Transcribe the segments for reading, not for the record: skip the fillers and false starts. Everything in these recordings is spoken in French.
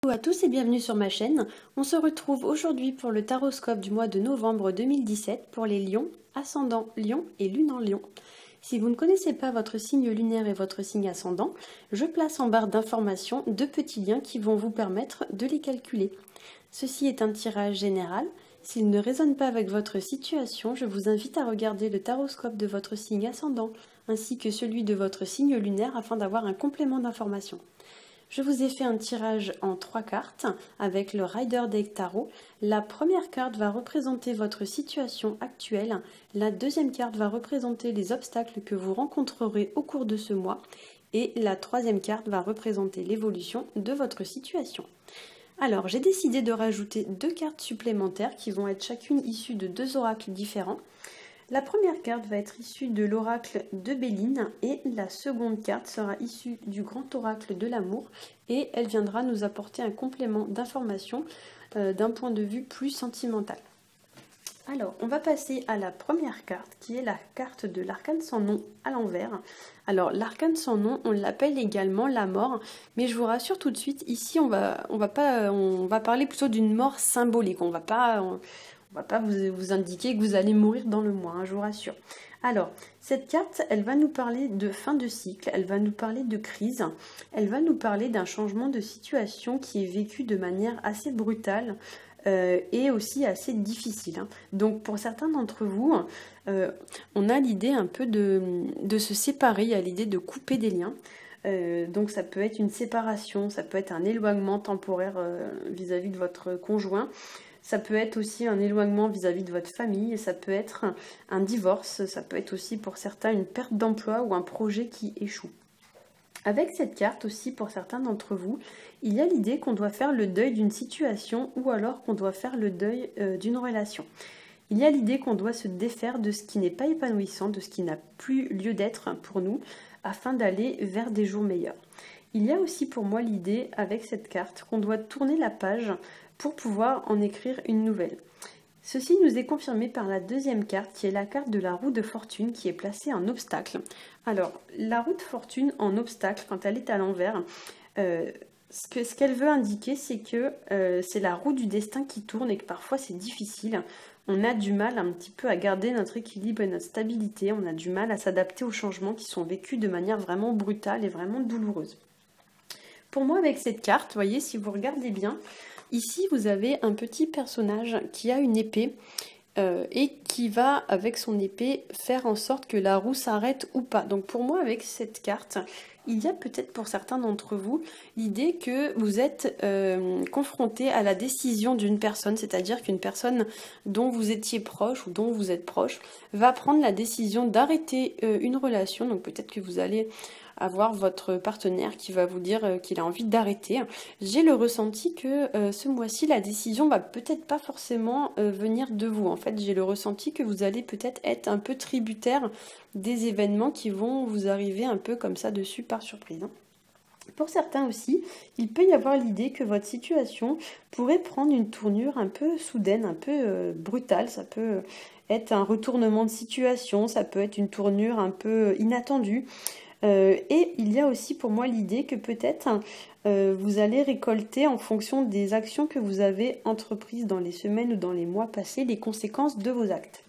Bonjour à tous et bienvenue sur ma chaîne. On se retrouve aujourd'hui pour le taroscope du mois de novembre 2017 pour les lions, ascendant lion et lune en lion. Si vous ne connaissez pas votre signe lunaire et votre signe ascendant, je place en barre d'informations deux petits liens qui vont vous permettre de les calculer. Ceci est un tirage général. S'il ne résonne pas avec votre situation, je vous invite à regarder le taroscope de votre signe ascendant ainsi que celui de votre signe lunaire afin d'avoir un complément d'information. Je vous ai fait un tirage en 3 cartes avec le Rider Deck Tarot. La première carte va représenter votre situation actuelle. La deuxième carte va représenter les obstacles que vous rencontrerez au cours de ce mois. Et la troisième carte va représenter l'évolution de votre situation. Alors, j'ai décidé de rajouter 2 cartes supplémentaires qui vont être chacune issues de 2 oracles différents. La première carte va être issue de l'oracle de Béline et la seconde carte sera issue du grand oracle de l'amour et elle viendra nous apporter un complément d'information d'un point de vue plus sentimental. Alors, on va passer à la première carte qui est la carte de l'arcane sans nom à l'envers. Alors, l'arcane sans nom, on l'appelle également la mort, mais je vous rassure tout de suite, ici on va parler plutôt d'une mort symbolique. On va pas vous indiquer que vous allez mourir dans le mois, hein, je vous rassure. Alors, cette carte, elle va nous parler de fin de cycle, elle va nous parler de crise, elle va nous parler d'un changement de situation qui est vécu de manière assez brutale et aussi assez difficile. Hein. Donc, pour certains d'entre vous, on a l'idée un peu de se séparer, il y a l'idée de couper des liens. Donc ça peut être une séparation, ça peut être un éloignement temporaire vis-à-vis de votre conjoint. Ça peut être aussi un éloignement vis-à-vis de votre famille, et ça peut être un divorce, ça peut être aussi pour certains une perte d'emploi ou un projet qui échoue. Avec cette carte aussi, pour certains d'entre vous, il y a l'idée qu'on doit faire le deuil d'une situation ou alors qu'on doit faire le deuil d'une relation. Il y a l'idée qu'on doit se défaire de ce qui n'est pas épanouissant, de ce qui n'a plus lieu d'être pour nous, afin d'aller vers des jours meilleurs. Il y a aussi pour moi l'idée, avec cette carte, qu'on doit tourner la page pour pouvoir en écrire une nouvelle. Ceci nous est confirmé par la deuxième carte, qui est la carte de la roue de fortune, qui est placée en obstacle. Alors, la roue de fortune en obstacle, quand elle est à l'envers, ce qu'elle veut indiquer, c'est que c'est la roue du destin qui tourne et que parfois c'est difficile. On a du mal un petit peu à garder notre équilibre et notre stabilité, on a du mal à s'adapter aux changements qui sont vécus de manière vraiment brutale et vraiment douloureuse. Pour moi, avec cette carte, vous voyez, si vous regardez bien, ici vous avez un petit personnage qui a une épée et qui va, avec son épée, faire en sorte que la roue s'arrête ou pas. Donc pour moi, avec cette carte, il y a peut-être pour certains d'entre vous l'idée que vous êtes confronté à la décision d'une personne, c'est-à-dire qu'une personne dont vous étiez proche ou dont vous êtes proche va prendre la décision d'arrêter une relation. Donc peut-être que vous allez avoir votre partenaire qui va vous dire qu'il a envie d'arrêter. J'ai le ressenti que ce mois-ci, la décision va peut-être pas forcément venir de vous. En fait, j'ai le ressenti que vous allez peut-être être un peu tributaire des événements qui vont vous arriver un peu comme ça dessus par surprise. Hein. Pour certains aussi, il peut y avoir l'idée que votre situation pourrait prendre une tournure un peu soudaine, un peu brutale. Ça peut être un retournement de situation, ça peut être une tournure un peu inattendue. Et il y a aussi pour moi l'idée que peut-être vous allez récolter en fonction des actions que vous avez entreprises dans les semaines ou dans les mois passés, les conséquences de vos actes.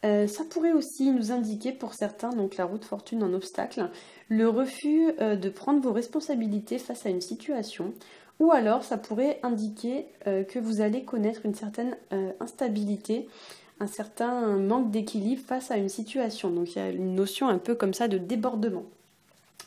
Ça pourrait aussi nous indiquer pour certains, donc la roue de fortune en obstacle, le refus de prendre vos responsabilités face à une situation, ou alors ça pourrait indiquer que vous allez connaître une certaine instabilité, un certain manque d'équilibre face à une situation. Donc il y a une notion un peu comme ça de débordement.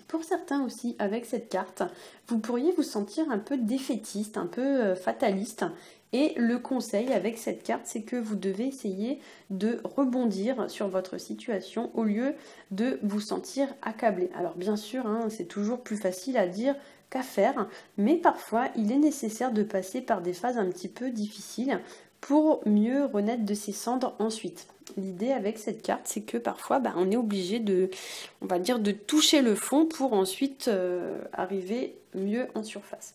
Pour certains aussi, avec cette carte, vous pourriez vous sentir un peu défaitiste, un peu fataliste. Et le conseil avec cette carte, c'est que vous devez essayer de rebondir sur votre situation au lieu de vous sentir accablé. Alors bien sûr, hein, c'est toujours plus facile à dire qu'à faire, mais parfois il est nécessaire de passer par des phases un petit peu difficiles pour mieux renaître de ses cendres ensuite. L'idée avec cette carte, c'est que parfois, on est obligé de toucher le fond pour ensuite arriver mieux en surface.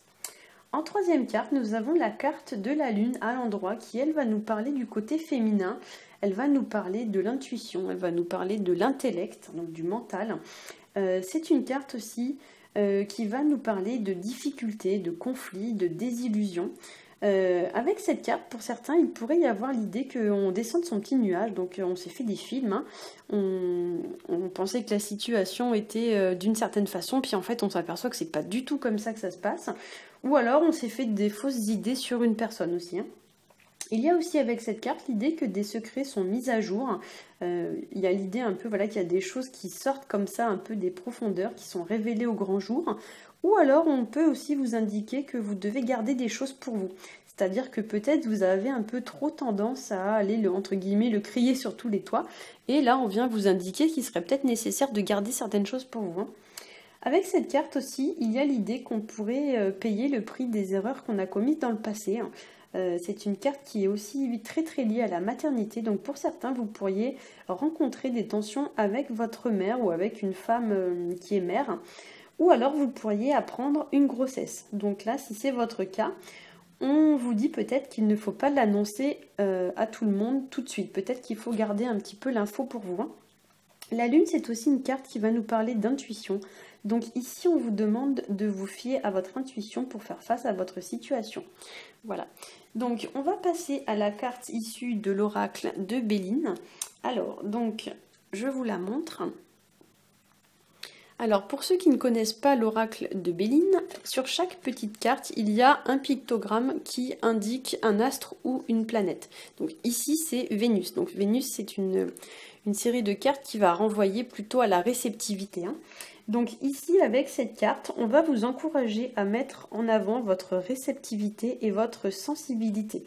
En troisième carte, nous avons la carte de la lune à l'endroit qui, elle, va nous parler du côté féminin. Elle va nous parler de l'intuition, elle va nous parler de l'intellect, donc du mental. C'est une carte aussi qui va nous parler de difficultés, de conflits, de désillusions. Avec cette carte, pour certains, il pourrait y avoir l'idée qu'on descend de son petit nuage, donc on s'est fait des films, hein. On pensait que la situation était d'une certaine façon, puis en fait on s'aperçoit que c'est pas du tout comme ça que ça se passe, ou alors on s'est fait des fausses idées sur une personne aussi, hein. Il y a aussi avec cette carte l'idée que des secrets sont mis à jour. Il y a l'idée un peu voilà, qu'il y a des choses qui sortent comme ça, un peu des profondeurs, qui sont révélées au grand jour. Ou alors on peut aussi vous indiquer que vous devez garder des choses pour vous. C'est-à-dire que peut-être vous avez un peu trop tendance à aller, entre guillemets, le crier sur tous les toits. Et là on vient vous indiquer qu'il serait peut-être nécessaire de garder certaines choses pour vous, hein. Avec cette carte aussi, il y a l'idée qu'on pourrait payer le prix des erreurs qu'on a commises dans le passé, hein. C'est une carte qui est aussi très très liée à la maternité, donc pour certains vous pourriez rencontrer des tensions avec votre mère ou avec une femme qui est mère, ou alors vous pourriez apprendre une grossesse. Donc là, si c'est votre cas, on vous dit peut-être qu'il ne faut pas l'annoncer à tout le monde tout de suite, peut-être qu'il faut garder un petit peu l'info pour vous, hein. La lune, c'est aussi une carte qui va nous parler d'intuition. Donc ici, on vous demande de vous fier à votre intuition pour faire face à votre situation. Voilà. Donc, on va passer à la carte issue de l'oracle de Béline. Alors, donc, je vous la montre. Alors, pour ceux qui ne connaissent pas l'oracle de Béline, sur chaque petite carte, il y a un pictogramme qui indique un astre ou une planète. Donc ici, c'est Vénus. Donc Vénus, c'est une série de cartes qui va renvoyer plutôt à la réceptivité, hein. Donc ici, avec cette carte, on va vous encourager à mettre en avant votre réceptivité et votre sensibilité.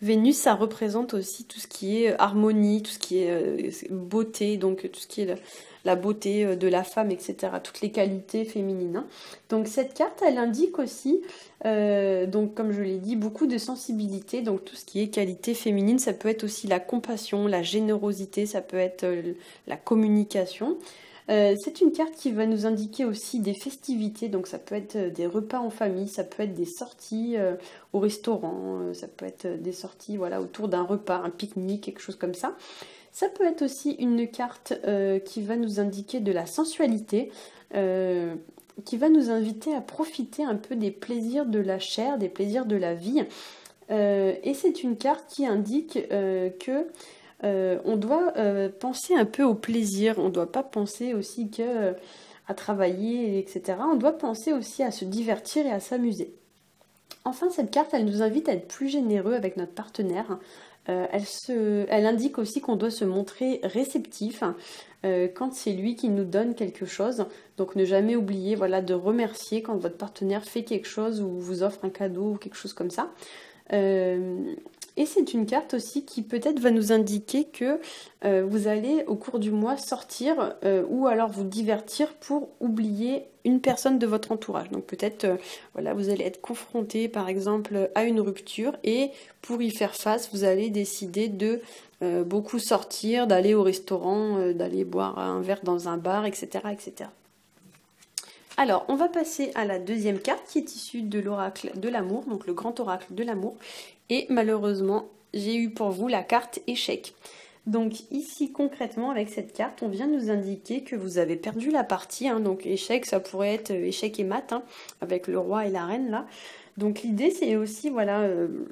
Vénus, ça représente aussi tout ce qui est harmonie, tout ce qui est beauté, donc tout ce qui est la beauté de la femme, etc. Toutes les qualités féminines, hein. Donc cette carte, elle indique aussi, donc comme je l'ai dit, beaucoup de sensibilité. Donc tout ce qui est qualité féminine, ça peut être aussi la compassion, la générosité, ça peut être la communication. C'est une carte qui va nous indiquer aussi des festivités, donc ça peut être des repas en famille, ça peut être des sorties au restaurant, ça peut être des sorties voilà, autour d'un repas, un pique-nique, quelque chose comme ça. Ça peut être aussi une carte qui va nous indiquer de la sensualité, qui va nous inviter à profiter un peu des plaisirs de la chair, des plaisirs de la vie. Et c'est une carte qui indique que on doit penser un peu au plaisir, on ne doit pas penser aussi à travailler, etc. On doit penser aussi à se divertir et à s'amuser. Enfin, cette carte, elle nous invite à être plus généreux avec notre partenaire. Elle indique aussi qu'on doit se montrer réceptif quand c'est lui qui nous donne quelque chose. Donc ne jamais oublier voilà, de remercier quand votre partenaire fait quelque chose ou vous offre un cadeau ou quelque chose comme ça. Et c'est une carte aussi qui peut-être va nous indiquer que vous allez au cours du mois sortir ou alors vous divertir pour oublier une personne de votre entourage. Donc peut-être voilà, vous allez être confronté par exemple à une rupture et pour y faire face, vous allez décider de beaucoup sortir, d'aller au restaurant, d'aller boire un verre dans un bar, etc., etc. Alors, on va passer à la deuxième carte qui est issue de l'oracle de l'amour, donc le grand oracle de l'amour. Et malheureusement, j'ai eu pour vous la carte échec. Donc ici, concrètement, avec cette carte, on vient nous indiquer que vous avez perdu la partie, hein. Donc échec, ça pourrait être échec et mat, hein, avec le roi et la reine là. Donc l'idée, c'est aussi, voilà,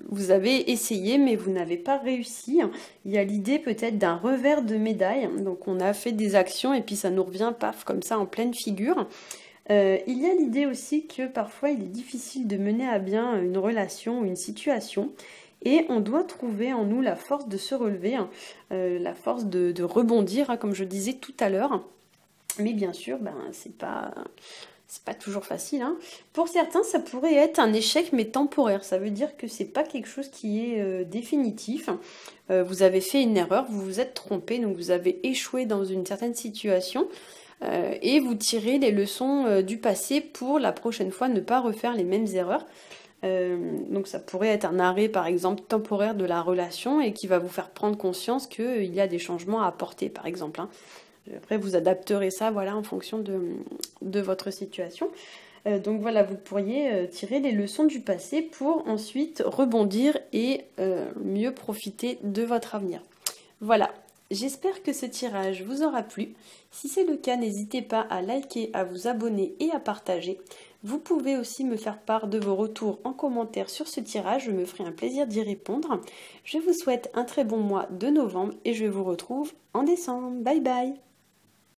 vous avez essayé, mais vous n'avez pas réussi. Il y a l'idée peut-être d'un revers de médaille. Donc on a fait des actions et puis ça nous revient, paf, comme ça, en pleine figure. Il y a l'idée aussi que parfois il est difficile de mener à bien une relation ou une situation et on doit trouver en nous la force de se relever, hein, la force de rebondir, hein, comme je disais tout à l'heure. Mais bien sûr, c'est pas toujours facile, hein. Pour certains, ça pourrait être un échec mais temporaire. Ça veut dire que c'est pas quelque chose qui est définitif. Vous avez fait une erreur, vous vous êtes trompé, donc vous avez échoué dans une certaine situation. Et vous tirez les leçons du passé pour la prochaine fois ne pas refaire les mêmes erreurs. Donc ça pourrait être un arrêt par exemple temporaire de la relation et qui va vous faire prendre conscience qu'il y a des changements à apporter par exemple, hein. Après vous adapterez ça voilà, en fonction de votre situation. Donc voilà, vous pourriez tirer les leçons du passé pour ensuite rebondir et mieux profiter de votre avenir. Voilà. J'espère que ce tirage vous aura plu. Si c'est le cas, n'hésitez pas à liker, à vous abonner et à partager. Vous pouvez aussi me faire part de vos retours en commentaire sur ce tirage, je me ferai un plaisir d'y répondre. Je vous souhaite un très bon mois de novembre et je vous retrouve en décembre. Bye bye!